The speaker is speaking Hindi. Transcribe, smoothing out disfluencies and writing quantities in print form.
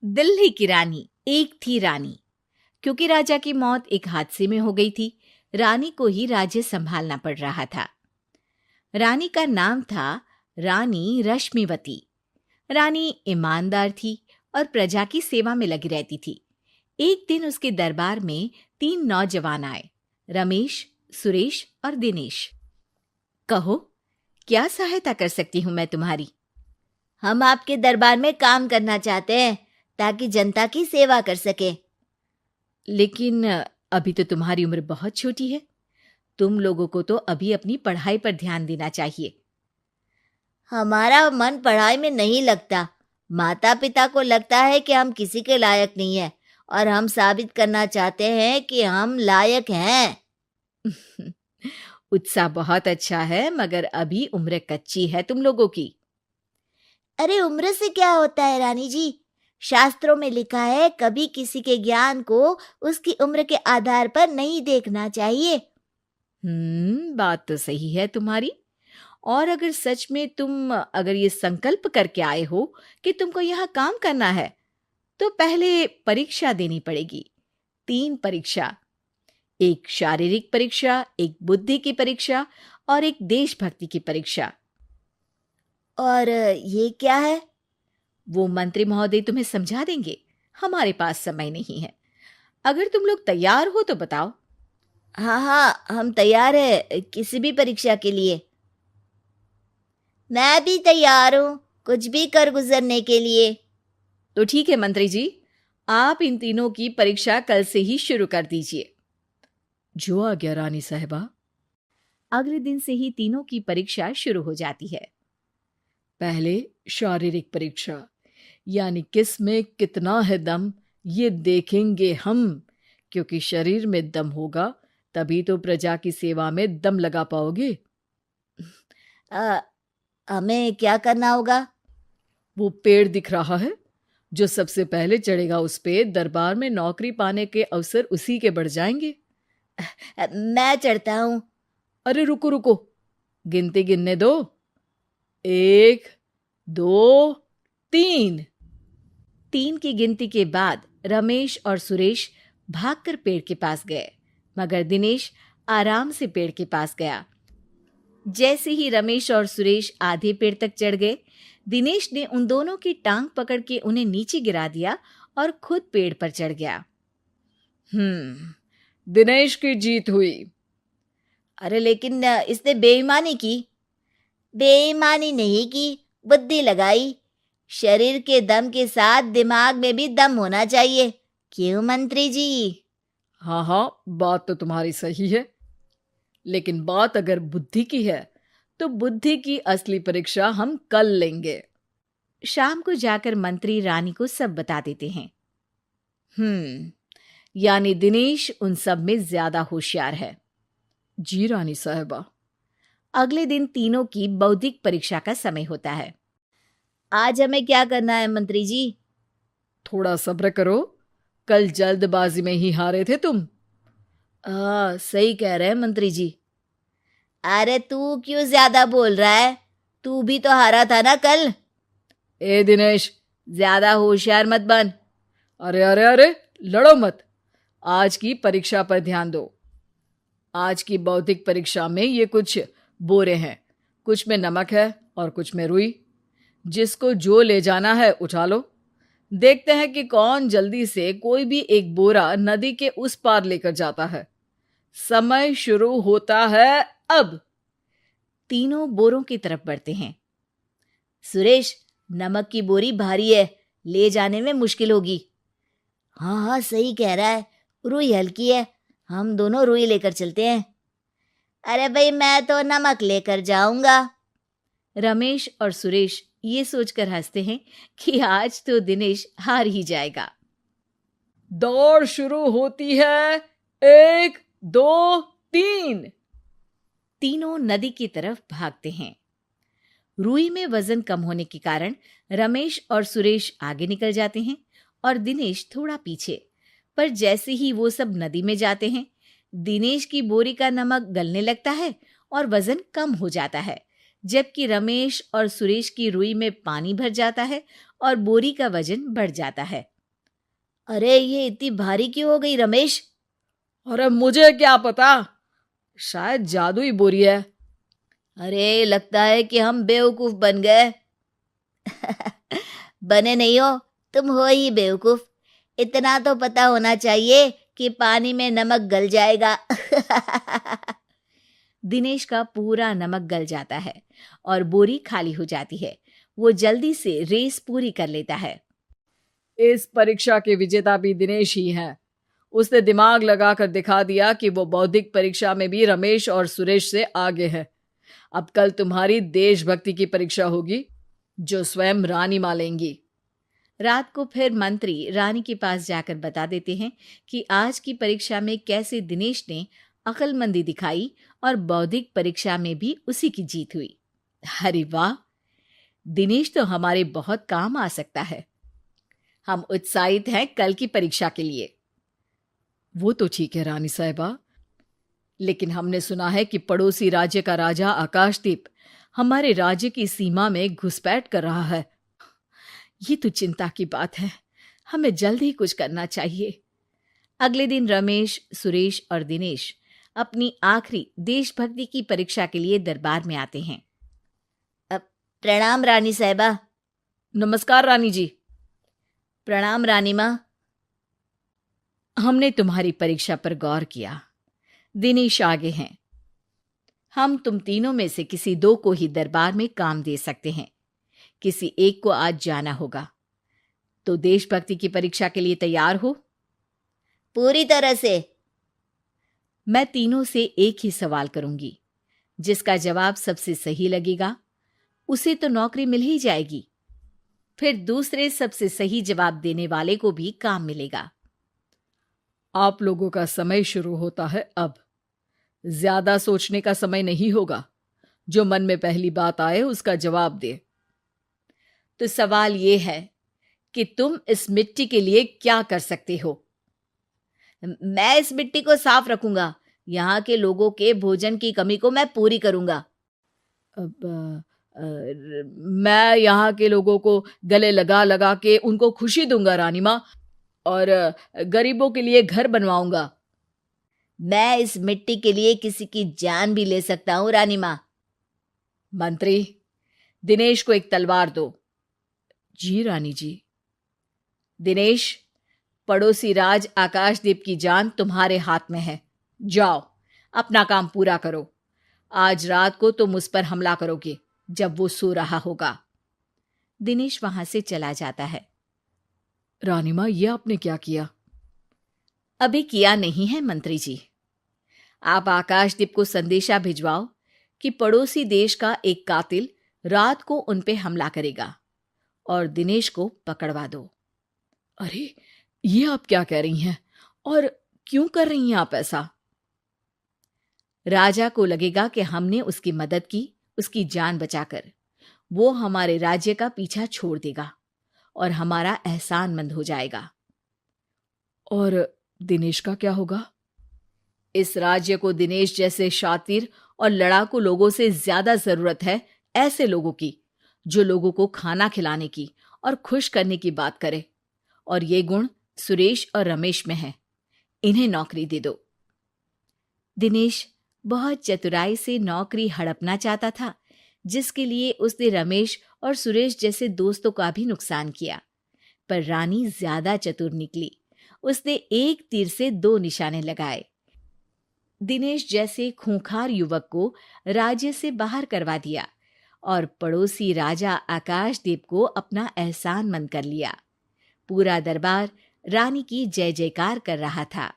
दिल्ली की रानी। एक थी रानी। क्योंकि राजा की मौत एक हादसे में हो गई थी, रानी को ही राज्य संभालना पड़ रहा था। रानी का नाम था रानी रश्मिवती। रानी ईमानदार थी और प्रजा की सेवा में लगी रहती थी। एक दिन उसके दरबार में 3 नौजवान आए, रमेश, सुरेश और दिनेश। कहो, क्या सहायता कर सकती हूँ मैं तुम्हारी? हम आपके दरबार में काम करना चाहते हैं ताकि जनता की सेवा कर सके। लेकिन अभी तो तुम्हारी उम्र बहुत छोटी है। तुम लोगों को तो अभी अपनी पढ़ाई पर ध्यान देना चाहिए। हमारा मन पढ़ाई में नहीं लगता। माता पिता को लगता है कि हम किसी के लायक नहीं है और हम साबित करना चाहते हैं कि हम लायक हैं। उत्साह बहुत अच्छा है, मगर अभी उम्र कच्ची है तुम लोगों की। अरे उम्र से क्या होता है रानी जी? शास्त्रों में लिखा है कभी किसी के ज्ञान को उसकी उम्र के आधार पर नहीं देखना चाहिए। बात तो सही है तुम्हारी। और अगर सच में तुम अगर ये संकल्प करके आए हो कि तुमको यहाँ काम करना है, तो पहले परीक्षा देनी पड़ेगी। 3 परीक्षा, एक शारीरिक परीक्षा, एक बुद्धि की परीक्षा और एक देशभक्ति की परीक्षा। और ये क्या है? वो मंत्री महोदय तुम्हें समझा देंगे। हमारे पास समय नहीं है। अगर तुम लोग तैयार हो तो बताओ। हाँ हाँ, हम तैयार है किसी भी परीक्षा के लिए। मैं भी तैयार हूँ कुछ भी कर गुजरने के लिए। तो ठीक है मंत्री जी, आप इन तीनों की परीक्षा कल से ही शुरू कर दीजिए। जो आ गया रानी साहिबा। अगले दिन से ही तीनों की परीक्षा शुरू हो जाती है। पहले शारीरिक परीक्षा, यानी किस में कितना है दम, ये देखेंगे हम। क्योंकि शरीर में दम होगा तभी तो प्रजा की सेवा में दम लगा पाओगे। हमें क्या करना होगा? वो पेड़ दिख रहा है, जो सबसे पहले चढ़ेगा उस पे दरबार में नौकरी पाने के अवसर उसी के बढ़ जाएंगे। मैं चढ़ता हूँ। अरे रुको रुको, गिनती गिनने दो। 1, 2, 3। 3 की गिनती के बाद रमेश और सुरेश भागकर पेड़ के पास गए, मगर दिनेश आराम से पेड़ के पास गया। जैसे ही रमेश और सुरेश आधे पेड़ तक चढ़ गए, दिनेश ने उन दोनों की टांग पकड़ के उन्हें नीचे गिरा दिया और खुद पेड़ पर चढ़ गया। दिनेश की जीत हुई। अरे लेकिन इसने बेईमानी की। बेईमानी नहीं की, बुद्धि लगाई। शरीर के दम के साथ दिमाग में भी दम होना चाहिए। क्यों मंत्री जी? हाँ हाँ, बात तो तुम्हारी सही है, लेकिन बात अगर बुद्धि की है तो बुद्धि की असली परीक्षा हम कल लेंगे। शाम को जाकर मंत्री रानी को सब बता देते हैं। यानी दिनेश उन सब में ज्यादा होशियार है। जी रानी साहिबा। अगले दिन तीनों की बौद्धिक परीक्षा का समय होता है। आज हमें क्या करना है मंत्री जी? थोड़ा सब्र करो, कल जल्दबाजी में ही हारे थे तुम। सही कह रहे हैं मंत्री जी। अरे तू क्यों ज्यादा बोल रहा है? तू भी तो हारा था ना कल। ए दिनेश, ज्यादा होशियार मत बन। अरे अरे अरे, लड़ो मत। आज की परीक्षा पर ध्यान दो। आज की बौद्धिक परीक्षा में ये कुछ बोरे हैं, कुछ में नमक है और कुछ में रुई। जिसको जो ले जाना है उठा लो। देखते हैं कि कौन जल्दी से कोई भी एक बोरा नदी के उस पार लेकर जाता है। समय शुरू होता है अब। तीनों बोरों की तरफ बढ़ते हैं। सुरेश, नमक की बोरी भारी है, ले जाने में मुश्किल होगी। हाँ हाँ, सही कह रहा है, रुई हल्की है, हम दोनों रुई लेकर चलते हैं। अरे भाई, मैं तो नमक लेकर जाऊंगा। रमेश और सुरेश ये सोचकर हंसते हैं कि आज तो दिनेश हार ही जाएगा। दौड़ शुरू होती है। 1, 2, 3। तीनों नदी की तरफ भागते हैं। रुई में वजन कम होने के कारण रमेश और सुरेश आगे निकल जाते हैं और दिनेश थोड़ा पीछे। पर जैसे ही वो सब नदी में जाते हैं, दिनेश की बोरी का नमक गलने लगता है और वजन कम हो जाता है, जबकि रमेश और सुरेश की रुई में पानी भर जाता है और बोरी का वजन बढ़ जाता है। अरे ये इतनी भारी क्यों हो गई रमेश? अरे मुझे क्या पता, शायद जादुई बोरी है। अरे लगता है कि हम बेवकूफ बन गए। बने नहीं हो, तुम हो ही बेवकूफ। इतना तो पता होना चाहिए कि पानी में नमक गल जाएगा। दिनेश का पूरा नमक गल जाता है और बोरी खाली हो जाती है। वो जल्दी से रेस पूरी कर लेता है। इस परीक्षा के विजेता भी दिनेश ही हैं। उसने दिमाग लगाकर दिखा दिया कि वो बौद्धिक परीक्षा में भी रमेश और सुरेश से आगे है। अब कल तुम्हारी देशभक्ति की परीक्षा होगी, जो स्वयं रानी मां लेंगी। रात को फिर मंत्री रानी के पास जाकर बता देते हैं कि आज की परीक्षा में कैसे दिनेश ने अक्लमंदी दिखाई और बौद्धिक परीक्षा में भी उसी की जीत हुई। अरे वाह, दिनेश तो हमारे बहुत काम आ सकता है। हम उत्साहित हैं कल की परीक्षा के लिए। वो तो ठीक है रानी साहिबा, लेकिन हमने सुना है कि पड़ोसी राज्य का राजा आकाशदीप हमारे राज्य की सीमा में घुसपैठ कर रहा है। ये तो चिंता की बात है। हमें जल्द ही कुछ करना चाहिए। अगले दिन रमेश, सुरेश और दिनेश अपनी आखिरी देशभक्ति की परीक्षा के लिए दरबार में आते हैं। प्रणाम रानी साहिबा। नमस्कार रानी जी। प्रणाम रानी माँ। हमने तुम्हारी परीक्षा पर गौर किया। दिनेश आगे हैं। हम तुम तीनों में से किसी दो को ही दरबार में काम दे सकते हैं। किसी एक को आज जाना होगा। तो देशभक्ति की परीक्षा के लिए तैयार हो? पूरी तरह से। मैं तीनों से एक ही सवाल करूंगी। जिसका जवाब सबसे सही लगेगा उसे तो नौकरी मिल ही जाएगी। फिर दूसरे सबसे सही जवाब देने वाले को भी काम मिलेगा। आप लोगों का समय शुरू होता है अब। ज्यादा सोचने का समय नहीं होगा। जो मन में पहली बात आए उसका जवाब दे। तो सवाल यह है कि तुम इस मिट्टी के लिए क्या कर सकते हो? मैं इस मिट्टी को साफ रखूंगा। यहाँ के लोगों के भोजन की कमी को मैं पूरी करूंगा। मैं यहाँ के लोगों को गले लगा लगा के उनको खुशी दूंगा रानी माँ, और गरीबों के लिए घर बनवाऊंगा। मैं इस मिट्टी के लिए किसी की जान भी ले सकता हूँ रानी माँ। मंत्री, दिनेश को एक तलवार दो। जी रानी जी। दिनेश, पड़ोसी राज आकाशदीप की जान तुम्हारे हाथ में है। जाओ, अपना काम पूरा करो। आज रात को तुम उस पर हमला करोगे जब वो सो रहा होगा। दिनेश वहां से चला जाता है। रानी माँ, ये आपने क्या किया? अभी किया नहीं है मंत्री जी। आप आकाशदीप को संदेशा भिजवाओ कि पड़ोसी देश का एक कातिल रात को उन पे हमला करेगा और दिनेश को पकड़वा दो। अरे, ये आप क्या कह रही हैं? और क्यों कर रही हैं आप ऐसा? राजा को लगेगा कि हमने उसकी मदद की, उसकी जान बचाकर। वो हमारे राज्य का पीछा छोड़ देगा और हमारा एहसानमंद हो जाएगा। और दिनेश का क्या होगा? इस राज्य को दिनेश जैसे शातिर और लड़ाकू लोगों से ज्यादा जरूरत है, ऐसे लोगों की जो लोगों को खाना खिलाने की और खुश करने की बात करे। और ये गुण सुरेश और रमेश में है। इन्हें नौकरी दे दो। दिनेश बहुत चतुराई से नौकरी हड़पना चाहता था, जिसके लिए उसने रमेश और सुरेश जैसे दोस्तों का भी नुकसान किया। पर रानी ज्यादा चतुर निकली। उसने एक तीर से दो निशाने लगाए। दिनेश जैसे खूंखार युवक को राज्य से बाहर करवा दिया और पड़ोसी राजा आकाशदीप को अपना एहसानमंद कर लिया। पूरा दरबार रानी की जय जयकार कर रहा था।